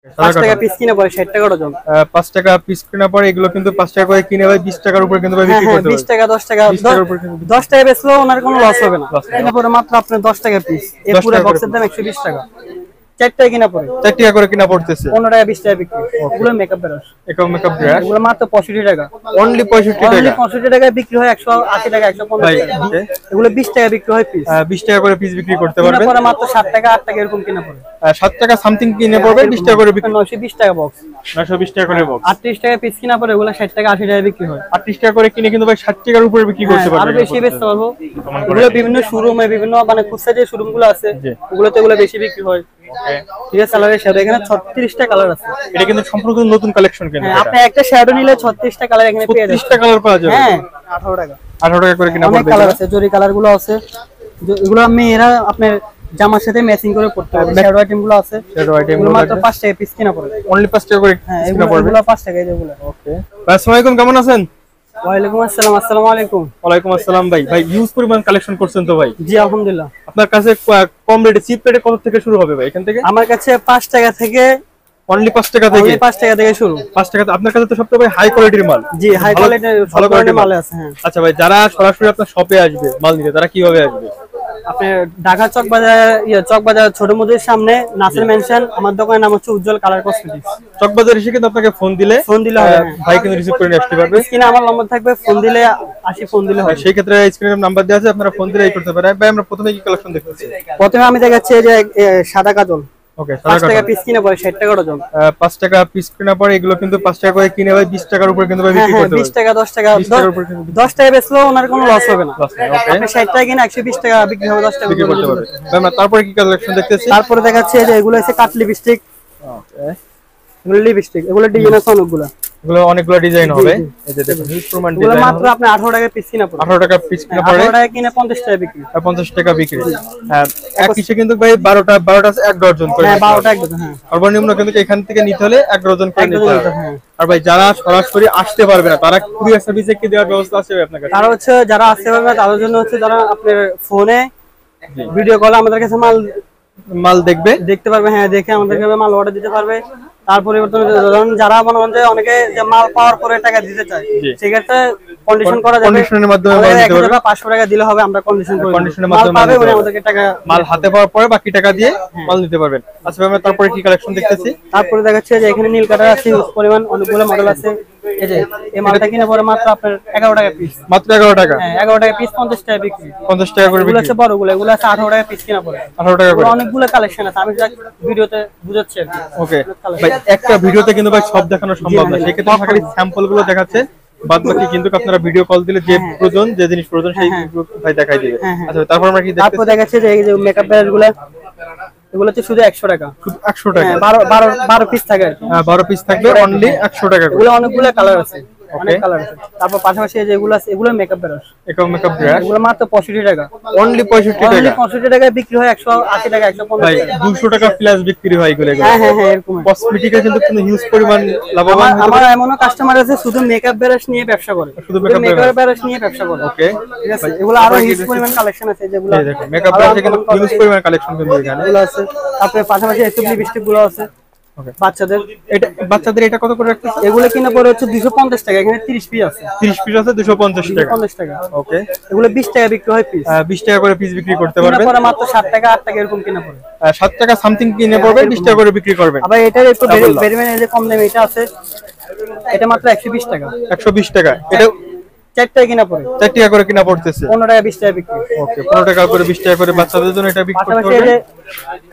5 টাকা পিস কিনে পরে 60 টাকা ডজন। 5 টাকা পিস কিনা পরে এগুলো কিন্তু 5 টাকা করে কিনে ভাই 20 টাকার উপরে কিন্তু ভাই বিক্রি করতে পারবে। 20 টাকা 10 টাকা 10 টাকা বেচলেও ওনার কোনো লস হবে না। কিনা পরে মাত্র আপনার 10 টাকা পিস। এই পুরো বক্সের দাম 120 টাকা। 4 টাকা কিনা পরে 4 টাকা করে কিনা পড়তেছে। 15 টাকা 20 টাকা বিক্রি। এগুলো মেকআপ ব্রাশ। মেকআপ ব্রাশ এগুলো মাত্র 65 টাকা। অনলি 65 টাকা। অনলি 65 টাকায় বিক্রি হয় 180 টাকা 150 টাকা। এগুলো 20 টাকা বিক্রি হয় পিস। 20 টাকা করে পিস বিক্রি করতে পারবেন। পরে মাত্র 7 টাকা 8 টাকা এরকম কিনা পড়ে। 7 টাকা সামথিং কিনে পড়বে 20 টাকা করে বিক্রি। 920 টাকা বক্স। 920 টাকা করে বক্স। 38 টাকা পিস কিনা পড়ে এগুলো 60 টাকা 80 টাকা বিক্রি হয়। 38 টাকা করে কিনে কিন্তু ভাই 60 টাকার উপরে বিক্রি করতে পারবেন। আরো বেশি বেচতে পারবো। এগুলো বিভিন্ন শোরুমে বিভিন্ন মানে খুচরা যে শোরুমগুলো আছে ওগুলোতে এগুলো বেশি বিক্রি হয়। ঠিক আছে, কালারের সাথে এখানে 36 টা কালার আছে। এটা কিন্তু সম্পূর্ণ নতুন কালেকশন কিন্তু। আপনি একটা শ্যাডো নিলে 36 টা কালার এখানে পেয়ে যাবেন। 36 টা কালার পাওয়া যাবে। হ্যাঁ 18 টাকা। 18 টাকা করে কিনা পড়বে। অনেক কালার আছে, জরি কালার গুলো আছে। এগুলো আমি এরা আপনার জামার সাথে ম্যাচিং করে পড়তে পারবেন। শ্যাডো আইটেম গুলো আছে। শ্যাডো আইটেম গুলো মাত্র 5 টাকা পিস কিনা পড়বে। অনলি 5 টাকা করে কিনা পড়বে। এগুলো 5 টাকা এগুলো। ওকে। আসসালামু আলাইকুম, কেমন আছেন? ওয়ালাইকুম আসসালাম। আসসালামু আলাইকুম। ওয়ালাইকুম আসসালাম ভাই। ভাই ইউজ পরিমাণ কালেকশন করছেন তো ভাই? জি আলহামদুলিল্লাহ। আপনার কাছে কম রেটে চিপ রেটে কত থেকে শুরু হবে ভাই এখান থেকে? আমার কাছে 5 টাকা থেকে অনলি 5 টাকা থেকে। অনলি 5 টাকা থেকে শুরু। 5 টাকা। আপনার কাছে তো সবথেকে ভাই হাই কোয়ালিটির মাল। জি হাই কোয়ালিটির ভালো কোয়ালিটির মাল আছে। হ্যাঁ। আচ্ছা ভাই, যারা সরাসরি আপনার শপে আসবে মাল নিতে তারা কিভাবে আসবে? আপনি ঢাকা চকবাজার ছোট মুদির সামনে নাসির মেনশন, আমার দোকানের নাম হচ্ছে উজ্জ্বল কালার কসমেটিক্স। চকবাজার এসে কিন্তু আপনাকে ফোন দিলে হবে ভাই কিন্তু রিসিভ করে নিয়ে আসতে পারবে। স্ক্রিনে আমার নম্বর থাকবে, ফোন দিলে ফোন দিলে হবে। সেই ক্ষেত্রে স্ক্রিনে নাম্বার দেওয়া আছে, আপনারা ফোন দিলে এই করতে পারেন। ভাই আমরা প্রথমে কি কালেকশন দেখতেছি? প্রথমে আমি দেখাচ্ছি এই যে সাদা কাজল। ওকে, 5 টাকা পিস কিনে পরে 60 টাকা ডজন। 5 টাকা পিস কিনা পরে এগুলো কিন্তু 5 টাকা করে কিনে ভাই 20 টাকার উপরে কিন্তু ভাই বিক্রি করতে পারবে। 20 টাকা 10 টাকা 10 টাকা বেচলেও ওনার কোনো লস হবে না। আপনি 60 টাকা কিনে 120 টাকা বিক্রি হবে, 10 টাকা বিক্রি করতে পারবে। আমরা তারপরে কি কালেকশন দেখতেছি? তারপরে দেখাচ্ছি এই যে এগুলো হচ্ছে কাট লিপস্টিক। ওকে, এগুলো লিপস্টিক, এগুলো ডিজাইন আছে অনেকগুলো। এগুলো অনেকগুলো ডিজাইন হবে। এই যে দেখুন হিউজ পরিমাণ ডিজাইন। এগুলো মাত্র আপনি 18 টাকা পিস কিনা পড়ে। 18 টাকা পিস কিনা পড়ে। 18 টাকা কিনে 50 টাকা বিক্রি। 50 টাকা বিক্রি। হ্যাঁ, এক পিসে কিন্তু ভাই 12টা 1 ডজন করে। হ্যাঁ 12টা 1 ডজন। হ্যাঁ, সর্বনিম্ন কিন্তু এখান থেকে নিতে হলে 1 ডজন করে নিতে হবে। হ্যাঁ। আর ভাই যারা সরাসরি আসতে পারবে না তারা কুরিয়ার সার্ভিসে কি দেওয়ার ব্যবস্থা আছে আপনার কাছে? তারা হচ্ছে যারা আসতে পারবে তাদের জন্য হচ্ছে যারা আপনার ফোনে ভিডিও কলে আমাদের কাছে মাল দেখতে পারবে। হ্যাঁ, দেখে আমাদেরকে মাল অর্ডার দিতে পারবে। তার পরিবর্তনে যারা মনে করেন যে অনেকে যে মাল পাওয়ার পরে টাকা দিতে চায়, সেক্ষেত্রে কন্ডিশন করা যাবে। কন্ডিশনের মাধ্যমে মাল দিতে পারবে। 500 টাকা দিলে হবে, আমরা কন্ডিশন করে কন্ডিশনের মাধ্যমে মাল পাবে, আমাদেরকে টাকা মাল হাতে পাওয়ার পরে বাকি টাকা দিয়ে মাল নিতে পারবেন। আচ্ছা আমরা তারপরে কি কালেকশন দেখতেছি? তারপরে দেখাচ্ছে যে এখানে নীল কাটার আছে পরিমাণ অনেকগুলো মডেল আছে। এই যে এই মালটা কিনে পরে মাত্র আপনার 11 টাকা পিস। মাত্র 11 টাকা? হ্যাঁ 11 টাকা পিস, 50 টাকা বিক্রি। 50 টাকা করে বিক্রি। এগুলো আছে বড়গুলো, এগুলো আছে 18 টাকা পিস কিনা পড়ে। 18 টাকা করে। অনেকগুলো কালেকশন আছে, আমি ভিডিওতে বুঝাচ্ছি। ওকে ভাই, একটা ভিডিওতে কিন্তু ভাই সব দেখানো সম্ভব না, সেই ক্ষেত্রে খালি স্যাম্পল গুলো দেখাচ্ছে, বাদ বাকি কিন্তু আপনারা ভিডিও কল দিলে যে প্রয়োজন যে জিনিস প্রয়োজন সেই ভাই দেখাই দিবে। আচ্ছা তারপর আমরা কি দেখতেছি? তারপর দেখাচ্ছে যে এই যে মেকআপ ব্রাশগুলো, এগুলো হচ্ছে শুধু 100 টাকা। শুধু 100 টাকা? 12 পিস থাকে আর কি। হ্যাঁ 12 পিস থাকবে অনলি 100 টাকা করে। এগুলো অনেকগুলো কালার আছে, অনেক কালার আছে। তারপর পাশাপাশি যে এগুলো আছে এগুলো মেকআপ ব্রাশ। মেকআপ ব্রাশ এগুলো মাত্র 65 টাকা। অনলি 65 টাকা? অনলি 65 টাকায় বিক্রি হয় 180 টাকা 150 ভাই 200 টাকা প্লাস বিক্রি হয় এগুলো। হ্যাঁ হ্যাঁ হ্যাঁ, এরকম। কসমেটিকে কিন্তু কোনো হিউজ পরিমাণ লাভবান। আমার এমনও কাস্টমার আছে শুধু মেকআপ ব্রাশ নিয়ে ব্যবসা করে, শুধু মেকআপ ব্রাশ নিয়ে ব্যবসা করে। ওকে ঠিক আছে, এগুলো আরো হিউজ পরিমাণ কালেকশন আছে যেগুলো এই দেখুন মেকআপ ব্রাশে কিন্তু হিউজ পরিমাণ কালেকশন কিন্তু এখানে এগুলো আছে। তারপরে পাশাপাশি এসব লিপস্টিক গুলো আছে। ওকে, বাচ্চাদের এটা কত করে রাখতেছে? এগুলো কিনা পড়ে হচ্ছে 250 টাকা। এখানে 30 পিস আছে। 30 পিস আছে 250 টাকা। 250 টাকা। ওকে, এগুলো 20 টাকা বিক্রি হয় পিস। 20 টাকা করে পিস বিক্রি করতে পারবেন। পরে মাত্র 7 টাকা 8 টাকা এরকম কিনা পড়ে। 7 টাকা সামথিং কিনে পড়বে, 20 টাকা করে বিক্রি করবেন। আবার এটার একটু ভেরিয়েন্ট এই যে কম দামে এটা আছে, এটা মাত্র 120 টাকা। 120 টাকা। এটা 4 টাকা কিনা পড়ে। 4 টাকা করে কিনা পড়তেছে। 15 টাকা 20 টাকা বিক্রি। ওকে, 15 টাকা করে 20 টাকা করে বাচ্চাদের জন্য এটা বিক্রি করতে পাশাপাশি হবে।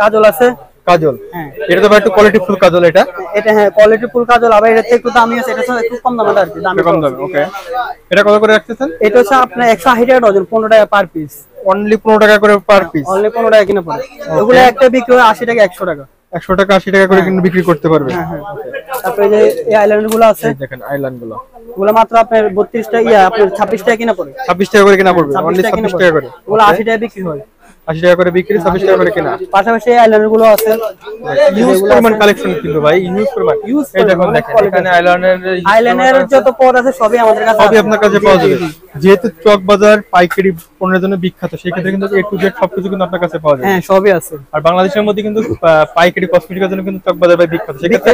কাজল আছে। কাজল? হ্যাঁ, এটা তো ভাই একটু কোয়ালিটি ফুল কাজল। এটা হ্যাঁ কোয়ালিটি ফুল কাজল। আবার এটা একটু দামি আছে, এটা একটু কম দামে আর কি, দামে কম দামে। ওকে, এটা কত করে রাখতেছেন? এটা হচ্ছে আপনার 180 টাকা ডজন, 15 টাকা পার পিস। অনলি 15 টাকা করে পার পিস? অনলি 15 টাকা কিনা পড়ে। এগুলো একটা বিক্রি হয় 80 টাকা 100 টাকা। 100 টাকা 80 টাকা করে কিন্তু বিক্রি করতে পারবে। হ্যাঁ হ্যাঁ। তারপরে যে এই আইল্যান্ড গুলো আছে, দেখেন আইল্যান্ড গুলো, ওগুলো মাত্র আপনার 32 টাকা আপনার 26 টাকা কিনা পড়ে। 26 টাকা করে কিনা পড়বে। অনলি 26 টাকা করে। ওগুলো 80 টাকা বিক্রি হয়। 80 টাকা করে বিক্রি, 26 টাকা করে কিনা। পাশাপাশি এই আইল্যান্ড গুলো আছে। ইউজ পরিমাণ কালেকশন কিন্তু ভাই, ইউজ পরিমাণ। এই দেখুন দেখেন এখানে আইল্যান্ডের যত পদ আছে সবই আমাদের কাছে, সবই আপনার কাছে পাওয়া যাবে। যেহেতু চক বাজার পাইকারি পণ্যের জন্য বিখ্যাত, সেই ক্ষেত্রে কিন্তু A to Z সবকিছু কিন্তু আপনার কাছে পাওয়া যায়। হ্যাঁ সবই আছে। আর বাংলাদেশের মধ্যে কিন্তু পাইকারি কসমেটিকের জন্য কিন্তু চক বাজার ভাই বিখ্যাত, সেক্ষেত্রে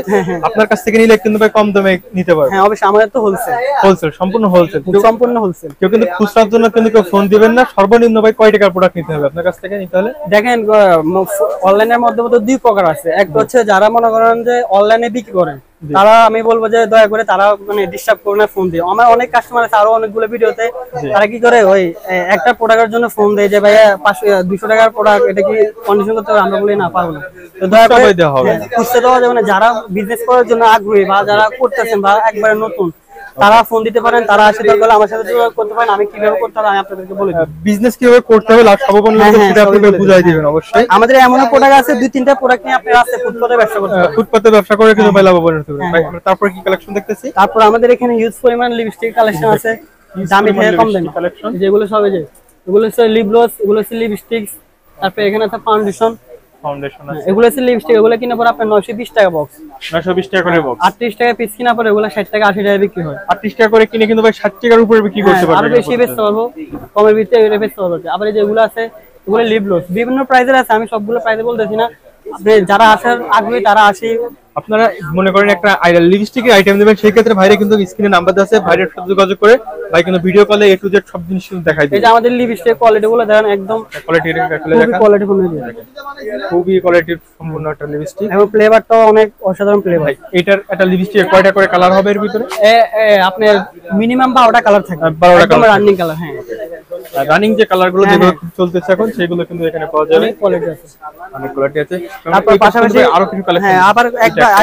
আপনার কাছ থেকে নিলে কিন্তু ভাই কম দামে নিতে পারবে। হ্যাঁ অবশ্যই, আমাদের তো হোলসেল, হোলসেল, সম্পূর্ণ হোলসেল, সম্পূর্ণ হোলসেল। কেউ কিন্তু খুচরার জন্য কিন্তু কেউ ফোন দিবেন না। সর্বনিম্ন ভাই কয় টাকার প্রোডাক্ট নিতে হবে আপনার কাছ থেকে নিতে হলে? দেখেন অনলাইনের মধ্যে দুই প্রকার আছে। একটা হচ্ছে যারা মনে করেন যে অনলাইনে বিক্রি করেন, তারা আমি বলবো যে দয়া করে তারা মানে ডিস্টার্ব করে না, ফোন দিয়ে। আমার অনেক কাস্টমার আছে আরো অনেকগুলো ভিডিওতে, তারা কি করে ওই একটা প্রোডাক্টের জন্য ফোন দেয় যে ভাইয়া 200 টাকার প্রোডাক্ট, এটা কি কন্ডিশন করতে হবে? আমরা বলি না, পারবো না। তো দয়া করে খুঁজতে দেওয়া যাবে না। যারা বিজনেস করার জন্য আগ্রহী বা যারা করতেছেন বা একবারে নতুন, তারা ফোন দিতে পারেন, তারা আসে দরকার আমার সাথে যোগাযোগ করতে পারেন। আমি কিভাবে করতে হবে আমি আপনাদেরকে বলে দেব। বিজনেস কিভাবে করতে হবে লাভ সর্বপন্ন সেটা আপনাকে বুঝাই দিবেন অবশ্যই। আমাদের এমন প্রোডাক্ট আছে, 2-3টা প্রোডাক্ট নিয়ে আপনি আছে ফুটপাতে ব্যবসা করতে পারেন। ফুটপাতে ব্যবসা করে কিন্তু ভাই লাভবান হতে পারবেন। ভাই তারপর কি কালেকশন দেখতেছি? তারপর আমাদের এখানে হিউজ পরিমাণ লিপস্টিক কালেকশন আছে, দামি থেকে কম দামি কালেকশন, যেগুলো সব এই যে এগুলো হচ্ছে লিপ গ্লস, এগুলো হচ্ছে লিপস্টিক। তারপর এখানে আছে ফাউন্ডেশন আছে, এগুলো হচ্ছে লিপস্টিক। এগুলো কিনা পরে আপনার 920 টাকা বক্স, 920 টাকা করে বক্স। 38 টাকা পিস কিনা পরে এগুলো 60 টাকা 80 টাকা বিক্রি হয়। 38 টাকা করে কিনে কিন্তু ভাই 60 টাকার উপরে বিক্রি করতে পারবেন। আরো বেশি বেচতে পারবো, কমের ভিতরে এটা বেচতে পারবো। আবার এই যেগুলো আছে এগুলো লিপ গ্লস, বিভিন্ন প্রাইসের আছে, আমি সবগুলো প্রাইসে বলতেছি না। আপনি যারা আসার আগ্রহী তারা আসি। আপনারা মনে করেন একটা লিপস্টিকের আইটেম নেবেন, সেই ক্ষেত্রে ভাইরে কিন্তু স্ক্রিনে নাম্বার আছে, ভাইরের সাথে যোগাযোগ করে ভাই কিন্তু ভিডিও কলে A to Z সব জিনিস দেখাই দিবে। এই যে আমাদের লিপস্টিক কোয়ালিটি গুলো দেখেন, একদম কোয়ালিটির আসলে দেখেন, কোয়ালিটি ফুল দিয়ে খুবই কোয়ালিটির সম্পূর্ণ একটা লিপস্টিক এবং ফ্লেভারটাও অনেক অসাধারণ ফ্লেভার। এটার একটা লিপস্টিকের কয়টা করে কালার হবে এর ভিতরে? আপনার মিনিমাম 12টা কালার থাকে, 12টা কালার রানিং কালার। হ্যাঁ রানিং যে কালারগুলো যেগুলো চলতেছে এখন সেগুলো কিন্তু এখানে পাওয়া যাবে, কোয়ালিটি আছে, অনেক কোয়ালিটি আছে। তারপর পাশাপাশি আরো কিছু কালেকশন, হ্যাঁ আবার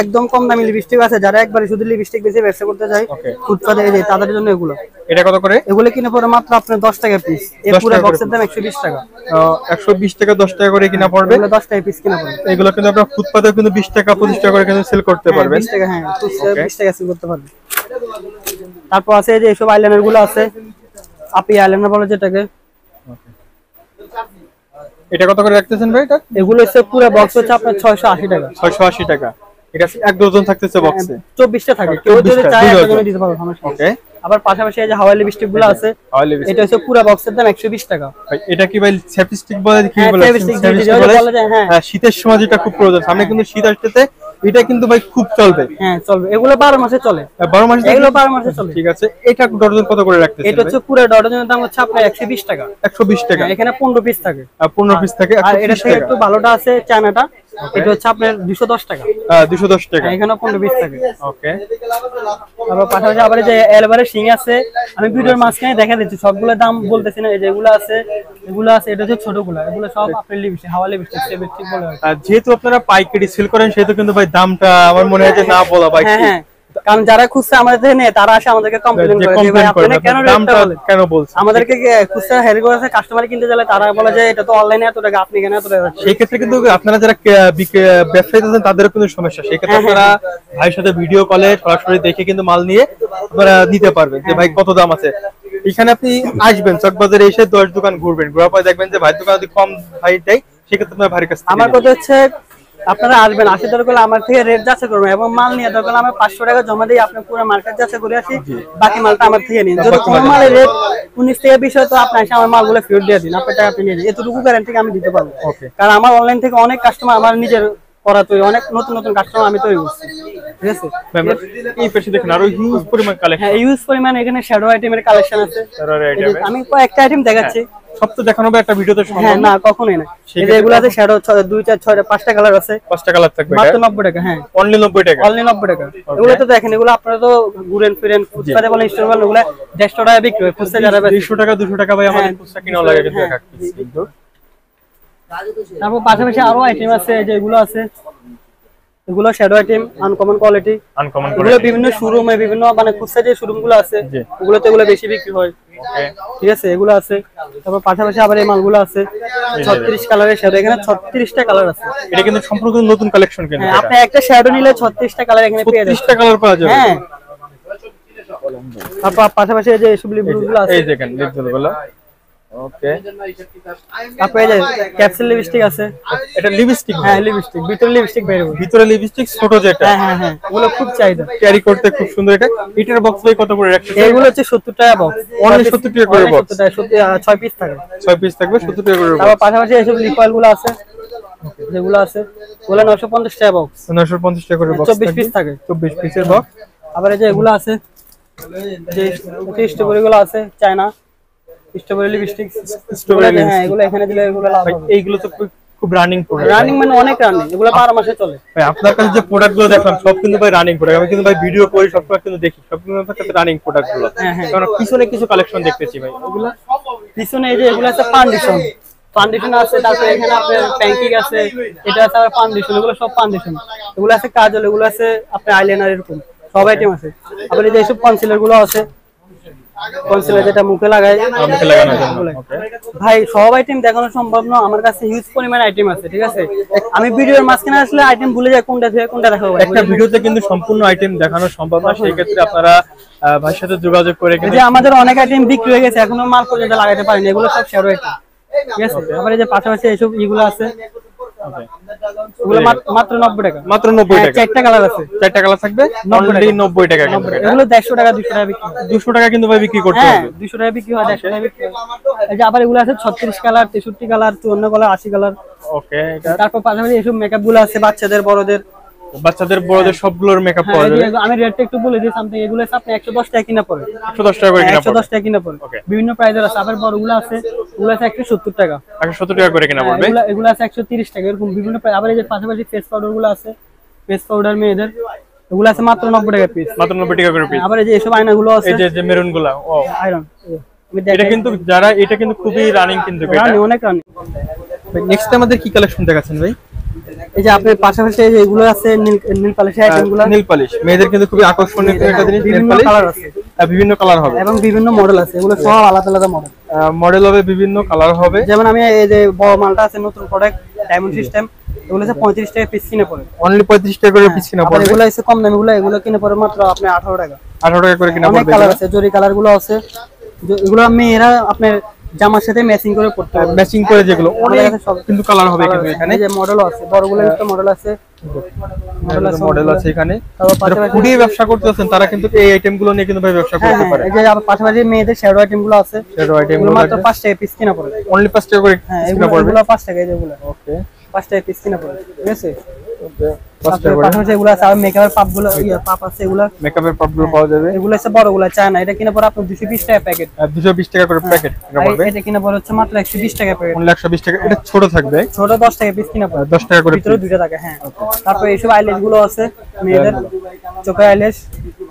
একদম কম দামি লিপস্টিক আছে, যারা একবারে শুধু লিপস্টিক বেশি ব্যবসা করতে চায় ফুটপাতে, এই যে তাদের জন্য এগুলো। এটা কত করে? এগুলো কিনে পড়ে মাত্র আপনার 10 টাকা পিস। এই পুরো বক্সের দাম 120 টাকা। 120 টাকা 10 টাকা করে কিনা পড়বে, এগুলো 10 টাকা পিস কিনা পড়বে। এগুলো কিন্তু আপনারা ফুটপাতে কিন্তু 20 টাকা 25 টাকা করে কিন্তু সেল করতে পারবেন। 20 টাকা, হ্যাঁ 20 টাকা সেল করতে পারবেন। তারপর আছে এই যে এইসব আইলাইনার গুলো আছে, আপি আইলাইনার বলে যেটাকে। এটা কত করে রাখতেছেন ভাই? এটা এগুলো হচ্ছে পুরো বক্স হচ্ছে আপনার 680 টাকা। 680 টাকা। ঠিক আছে, এক ডজন থাকতেছে বক্সে, 24টা থাকে, কেউ যদি চায় একটা করে দিতে পারবে সমস্যা নেই। ওকে। আবার পাশাপাশি এই যে হাওয়াই লিপস্টিক গুলো আছে, এটা হচ্ছে পুরো বক্সের দাম 120 টাকা। ভাই এটা কি ভাই সেপস্টিক বলে কি বলে? হ্যাঁ শীতের সময় যেটা খুব প্রয়োজন, সামনে কিন্তু শীত আসতেছে, এটা কিন্তু ভাই খুব চলবে। হ্যাঁ চলবে, এগুলো 12 মাসে চলে। 12 মাসে এগুলো 12 মাসে চলে। ঠিক আছে, এটা ডজন কত করে রাখতেছেন? এটা হচ্ছে পুরো ডজনের দাম হচ্ছে আপনার 120 টাকা। 120 টাকা। এখানে 15 পিস থাকে। 15 পিস থাকে। আর এটা থেকে একটু ভালোটা আছে চায়নাটা, এটা হচ্ছে আপনার 210 টাকা। 210 টাকা। এখানে 15 পিস থাকে। ওকে। আবার পাশাপাশি আবার যে এলবারের শিং আছে, আমি ভিডিওর মাঝখানে দেখা দিচ্ছি, সবগুলো দাম বলতেছি না। এই যে এগুলো আছে, এগুলো আছে, এটা হচ্ছে ছোটগুলো, এগুলো সব আপনার লিপস্টিক, হাওয়া লিপস্টিক, সেপস্টিক বলে। যেহেতু আপনারা পাইকারি সেল করেন, সেহেতু কিন্তু ভাই দামটা আমার মনে হয় যে না বলা ভাই। হ্যাঁ কারণ যারা খুচরা আমাদের থেকে নেয়, তারা আসে আমাদেরকে কমপ্লেইন করে যে ভাই আপনি কেন রেটটা বলেন, কেন বলছেন? আমাদেরকে খুচরা হেরি করে কাস্টমার কিনতে গেলে তারা বলে যে এটা তো অনলাইনে এত টাকা, আপনি কেন এত টাকা? সেই ক্ষেত্রে কিন্তু আপনারা যারা ব্যবসায়ী আছেন তাদেরও কিন্তু সমস্যা। সেই ক্ষেত্রে আপনারা ভাইয়ের সাথে ভিডিও কলে সরাসরি দেখে কিন্তু মাল নিয়ে আপনারা নিতে পারবেন যে ভাই কত দাম আছে। এখানে আপনি আসবেন চকবাজারে, এসে 10 দোকান ঘুরবেন, ঘোরার পর দেখবেন যে ভাই দোকান যদি কম ভাই দেয়, সেক্ষেত্রে আপনার ভাইয়ের কাছে আমার কথা হচ্ছে আপনারা আসবেন, আসে দরকার আমার থেকে রেট যাচাই করবেন এবং মাল নিয়ে দরকার আমি 500 টাকা জমা দিয়ে আপনি পুরো মার্কেট যাচাই করে আসি, বাকি মালটা আমার থেকে নিন। যদি কোনো মালের রেট 19 থেকে 20 হয়, তো আপনি এসে আমার মালগুলো ফেরত দিয়ে দিন, আপনার টাকা আপনি নিয়ে দিন। এতটুকু গ্যারান্টি আমি দিতে পারবো। কারণ আমার অনলাইন থেকে অনেক কাস্টমার, আমার নিজের করা তৈরি, অনেক নতুন নতুন কাস্টমার আমি তৈরি করছি। ঠিক আছে, এই পাশে দেখুন আরো হিউজ পরিমাণ কালেকশন। হ্যাঁ হিউজ পরিমাণ এখানে শ্যাডো আইটেমের কালেকশন আছে। আমি কয়েকটা আইটেম দেখাচ্ছি, সব তো দেখানো হবে একটা ভিডিওতে সম্ভব হ্যাঁ না, কখনোই না। এই যে এগুলো আছে শ্যাডো 2 4 6 5টা কালার আছে, 5টা কালার থাকবে, মাত্র 90 টাকা। হ্যাঁ অনলি 90 টাকা, অনলি 90 টাকা। এগুলো তো দেখেন, এগুলো আপনারা তো ঘুরেন ফিরেন ফুটপাতে বলেন, স্টোর বলেন, এগুলো 150 টাকা বিক্রি হয় ফুটপাতে, যারা 200 টাকা 200 টাকা ভাই আমাদের ফুচকা কিনা লাগে কিন্তু এক পিস কিন্তু। তারপর পাশাপাশি আরো আইটেম আছে, যে এগুলো আছে, এগুলো শ্যাডো আইটেম, আনকমন কোয়ালিটি। এগুলো বিভিন্ন শোরুমে, বিভিন্ন মানে খুচরা যে শোরুম গুলো আছে, ওগুলোতে এগুলো বেশি বিক্রি হয়। ঠিক আছে, এগুলো আছে। তারপর পাশাপাশি আবার এই মালগুলো আছে 36 কালারের শ্যাডো, এখানে 36টা কালার আছে। এটা কিন্তু সম্পূর্ণ নতুন কালেকশন কিন্তু। হ্যাঁ, আপনি একটা শ্যাডো নিলে 36টা কালার এখানে পেয়ে যাবেন। 36টা কালার পাওয়া যাবে। হ্যাঁ, তারপর পাশাপাশি এই যে এসব লিপগুলো আছে, এই দেখেন লিপগুলো ওকে, তারপরে যে ক্যাপসুল লিপস্টিক আছে। এটা লিপস্টিক? হ্যাঁ লিপস্টিক, ভিতরে লিপস্টিক বের হবে। ভিতরে লিপস্টিক ছোট যেটা, হ্যাঁ ওগুলো খুব চাহিদা, ক্যারি করতে খুব সুন্দর। এটা এটার বক্স ভাই কত করে রাখছেন? এইগুলো হচ্ছে 70 টাকা বক্স, অনলি 70 টাকা করে বক্স। 6 পিস থাকে, 6 পিস থাকবে 70 টাকা করে তারপর বক্স। পাশাপাশি এইসব লিপ অয়েল গুলো আছে, যেগুলো আছে ওগুলো 950 টাকা বক্স, 950 টাকা করে বক্স, 24 পিস থাকে, 24 পিসের বক্স। আবার এই যে এগুলো আছে, যে স্ট্রবেরি গুলো আছে, চায়না স্ট্রবেরি লিপস্টিক, স্ট্রবেরি, হ্যাঁ এগুলো এখানে দিলে এগুলো লাভ ভাই হবে। এইগুলো তো খুব রানিং প্রোডাক্ট। রানিং মানে অনেক রানিং, এগুলো 12 মাসে চলে। ভাই আপনার কাছে যে প্রোডাক্ট গুলো দেখলাম সব কিন্তু ভাই রানিং প্রোডাক্ট। আমি কিন্তু ভাই ভিডিও করি, সব কিন্তু দেখি, সব কিন্তু আপনার কাছে রানিং প্রোডাক্ট গুলো। কারণ পিছনে কিছু কালেকশন দেখতেছি ভাই, ওগুলো পিছনে এই যে এগুলো আছে ফাউন্ডেশন, ফাউন্ডেশন আছে, তারপরে এখানে আপনার প্যানকেক আছে, এটা আছে আবার ফাউন্ডেশন, এগুলো সব ফাউন্ডেশন। এগুলো আছে কাজল, এগুলো আছে আপনার আইলাইনার, এরকম সব আইটেম আছে। আবার এই যে এইসব কনসিলার গুলো আছে, কনসিলার যেটা মুখে লাগায়, মুখে লাগানোর জন্য। ওকে ভাই সব আইটেম দেখানো সম্ভব না, আমার কাছে হিউজ পরিমাণ আইটেম আছে, ঠিক আছে। আমি ভিডিওর মাঝখানে আসলে আইটেম ভুলে যাই কোনটা থেকে কোনটা দেখাবো। একটা ভিডিওতে কিন্তু সম্পূর্ণ আইটেম দেখানো সম্ভব না, সেই ক্ষেত্রে আপনারা ভাইয়ের সাথে যোগাযোগ করে এই যে আমাদের অনেক আইটেম বিক্রি হয়ে গেছে, এখনো মাল পর্যন্ত লাগাতে পারিনি, এগুলো সব শেয়ার আইটেম, ঠিক আছে। আবার এই যে পাশাপাশি এইসব ইগুলো আছে, এগুলো মাত্র 90 টাকা, মাত্র 90 টাকা। 4টা কালার আছে, 4টা কালার থাকবে, অনলি 90 টাকা। এগুলো 150 টাকা 200 টাকা বিক্রি, 200 টাকা কিন্তু ভাই বিক্রি করতে হ্যাঁ হবে। 200 টাকা বিক্রি হয়, 150 টাকা বিক্রি হয়। এই যে আবার এগুলো আছে 36 কালার, 63 কালার, 54 কালার, 80 কালার। ওকে, এটা তারপর পাশাপাশি এইসব মেকআপ গুলো আছে, বাচ্চাদের বড়দের, বাচ্চাদের বড়দের সবগুলোর মেকআপ পাওয়া যাবে। আমি রেটটা একটু বলে দিই সামথিং, এগুলো আছে আপনি 110 টাকা কিনা পড়ে, 110 টাকা করে কিনা পড়বে। 110 টাকা কিনা পড়ে, বিভিন্ন প্রাইজের আছে। আবার বড়গুলো আছে, এগুলো আছে 170 টাকা, 170 টাকা করে কিনা পড়বে। এগুলো আছে 130 টাকা, এরকম বিভিন্ন প্রাইস। আবার এই যে পাশাপাশি ফেস পাউডার গুলো আছে, ফেস পাউডার মেয়েদের, এগুলো আছে মাত্র 90 টাকা পিস, মাত্র 90 টাকা করে পিস। আবার এই যে এসব আয়না গুলো আছে, এই যে মেরুন গুলা, ও আয়রন, এটা কিন্তু যারা, এটা কিন্তু খুবই রানিং কিন্তু এটা। রানি, অনেক রানি। নেক্সট আমাদের কি কালেকশন দেখাচ্ছেন ভাই? এই যে আপনার পাশাপাশি এই যে এগুলো আছে নীল পালিশের আইটেম গুলো, নীল পালিশ মেয়েদের কিন্তু খুবই আকর্ষণীয় একটা জিনিস। নীল বিভিন্ন পালিশ কালার আছে, বিভিন্ন কালার হবে এবং বিভিন্ন মডেল আছে, এগুলো সব আলাদা আলাদা মডেল, মডেল হবে, বিভিন্ন কালার হবে। যেমন আমি এই যে বড় মালটা আছে, নতুন প্রোডাক্ট ডায়মন্ড সিস্টেম, এগুলো আছে 35 টাকা পিস কিনে পড়ে, অনলি 35 টাকা করে পিস কিনা আবার পড়বে। এগুলো আছে কম দামি, এগুলো কিনে পড়ে মাত্র আপনি 18 টাকা। 18 টাকা করে কিনা অনেক পড়বে। কালার আছে, জরি কালার গুলো আছে, এগুলো মেয়েরা আপনার জামার সাথে ম্যাচিং করে পড়তে পারবে, ম্যাচিং করে যেগুলো অনেক সব কিন্তু কালার হবে কিন্তু এখানে। এই যে মডেলও আছে, বড়গুলো একটা মডেল আছে, মডেল আছে এখানে। তারপর যারা পাশাপাশি ফুডি ব্যবসা করতেছেন তারা কিন্তু এই আইটেম গুলো নিয়ে কিন্তু ভাই ব্যবসা করতে পারে। এই যে আবার পাশাপাশি মেয়েদের শ্যাডো আইটেম গুলো আছে, শ্যাডো আইটেম এগুলো গুলো মাত্র 5 টাকা পিস কিনা পড়ে, অনলি 5 টাকা করে হ্যাঁ কিনা পড়বে। এগুলো 5 টাকা, এই যেগুলো ওকে 5 টাকা পিস কিনা পড়ে, ঠিক আছে। ওকে 5 টাকা করে। পাশাপাশি এগুলো আছে, আর মেকআপের পাপ গুলো, পাপ আছে, এগুলো মেকআপের পাপ গুলো পাওয়া যাবে। এগুলো আছে বড়গুলো, চায়না, এটা কিনা পড়ে আপনার 220 টাকা প্যাকেট, 220 টাকা করে প্যাকেট কিনা পড়বে। এটা কিনা পড়ে হচ্ছে মাত্র 120 টাকা প্যাকেট, অনলি 120 টাকা। এটা ছোট থাকবে, ছোট 10 টাকা পিস কিনা পড়ে, 10 টাকা করে ভিতরে দুইটা থাকে, হ্যাঁ। তারপর এইসব আইল্যাশ গুলো আছে মেয়েদের, চোখের আইল্যাশ,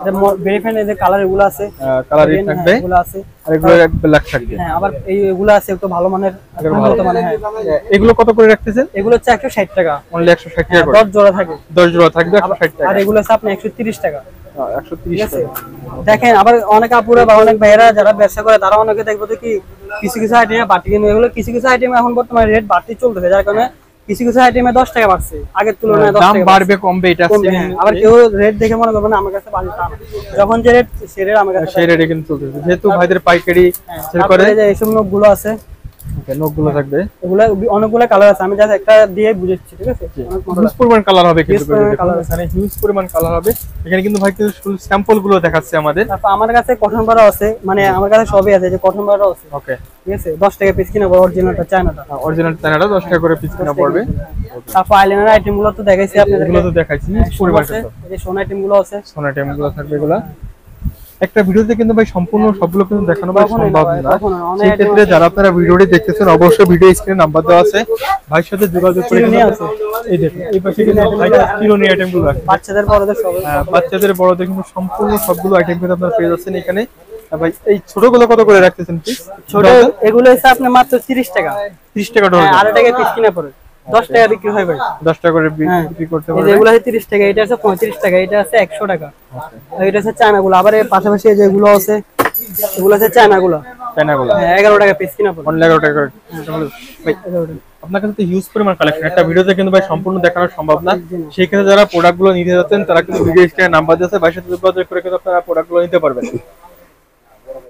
এটা ভেরিফাইড এর কালার এগুলো আছে, কালারই থাকবে, এগুলো আছে, আর এগুলো ব্ল্যাক থাকবে। হ্যাঁ। আবার এগুলো আছে একটু ভালো মানের, উন্নত মানের, হ্যাঁ। এগুলো কত করে রাখতেছেন? এগুলো হচ্ছে 160 টাকা, অনলি 160 টাকা করে। 10 জোড়া থাকে, 10 জোড়া থাকবে 160 টাকা। আর এগুলো আছে আপনি 130 টাকা, 130 ঠিক আছে। টাকা। দেখেন আবার অনেক আপুরা বা অনেক ভাইয়েরা যারা ব্যবসা করে তারা অনেকে দেখবো তো কি কিছু কিছু আইটেমে বাড়তি, কিন্তু এগুলো কিছু কিছু আইটেমে এখন বর্তমানে রেট বাড়তি চলতেছে, যার কারণে কিছু কিছু আইটেমে 10 টাকা বাড়ছে, আগের তুলনায় 10 দাম টাকা বাড়বে কমবে এটা আছে। কমবে, হ্যাঁ। আবার কেউ রেট দেখে মনে করবে না আমার কাছে বাড়ি, তা না। যখন যে রেট সে রেট আমার কাছে, সেই রেটে কিন্তু চলতেছে, যেহেতু ভাইদের পাইকারি সেল করে। তারপরে যে এইসব নখগুলো আছে, ওকে নখগুলো থাকবে, এগুলো অনেকগুলো কালার আছে, আমি জাস্ট একটা দিয়ে বুঝাচ্ছি, ঠিক আছে। অনেক model হিউজ আছে। পরিমাণ কালার হবে কিন্তু Huge পরিমাণ colour আছে। এখানে হিউজ পরিমাণ কালার হবে। এখানে কিন্তু ভাই কিন্তু ফুল স্যাম্পল গুলো দেখাচ্ছে আমাদের। তারপর আমার কাছে কটন বারও আছে, মানে আমার কাছে সবই আছে, যে কটন বারও আছে, ওকে ঠিক আছে। 10 টাকা পিস কিনা পড়ে, অরিজিনালটা চায়নাটা। অরিজিনাল চায়নাটা 10 টাকা করে পিস কিনা পড়বে। তারপর আইলাইনার আইটেম গুলো তো দেখাইছি আপনাদের, এগুলো তো দেখাইছি হিউজ পরিমাণ আছে, এই যে সোনা আইটেম গুলো আছে, সোনা আইটেম গুলো থাকবে। এগুলা একটা ভিডিওতে কিন্তু ভাই সম্পূর্ণ সবগুলো কিন্তু দেখানো ভাই কখনোই না সম্ভব ভাই, না। কখনোই না। অনেক সেই ক্ষেত্রে যারা আপনারা ভিডিওটি দেখতেছেন অবশ্যই ভিডিও স্ক্রিনে নাম্বার দেওয়া আছে, ভাইয়ের সাথে যোগাযোগ করে চিরুনি কিন্তু আছে। এই দেখুন এই পাশে কিন্তু ভাই চিরুনি আইটেম গুলো আছে। বাচ্চাদের বড়দের সব, বাচ্চাদের বড়দের কিন্তু সম্পূর্ণ সবগুলো আইটেম কিন্তু আপনারা পেয়ে যাচ্ছেন এখানে। ভাই এই ছোটগুলো কত করে রাখতেছেন পিস? ছোট এগুলো হচ্ছে আপনি মাত্র 30 টাকা, 30 টাকা হ্যাঁ, ডজন, 8 টাকা পিস কিনা পড়ে, 10 টাকা বিক্রি হয় ভাই। 10 টাকা করে হ্যাঁ। বিক্রি করতে এই যে পারবেন। এগুলো আছে 30 টাকা, এটা আছে 35 টাকা, এটা আছে 100 টাকা, আর এটা আছে চায়নাগুলো। আবার এর পাশাপাশি এই যে এগুলো আছে, এগুলো আছে চায়নাগুলো, চায়নাগুলো হ্যাঁ, 11 টাকা পিস কিনা পড়ে। অনলি 11 টাকা করে। ভাই আপনার কাছে তো হিউজ পরিমাণ কালেকশন, একটা ভিডিওতে কিন্তু ভাই সম্পূর্ণ দেখানো সম্ভব না। সেই ক্ষেত্রে যারা প্রোডাক্টগুলো নিতে যাচ্ছেন তারা কিন্তু ভিডিও স্ক্রিনে নাম্বার দিয়েছে, ভাইয়ের সাথে যোগাযোগ করে কিন্তু আপনারা প্রোডাক্টগুলো নিতে পারবেন।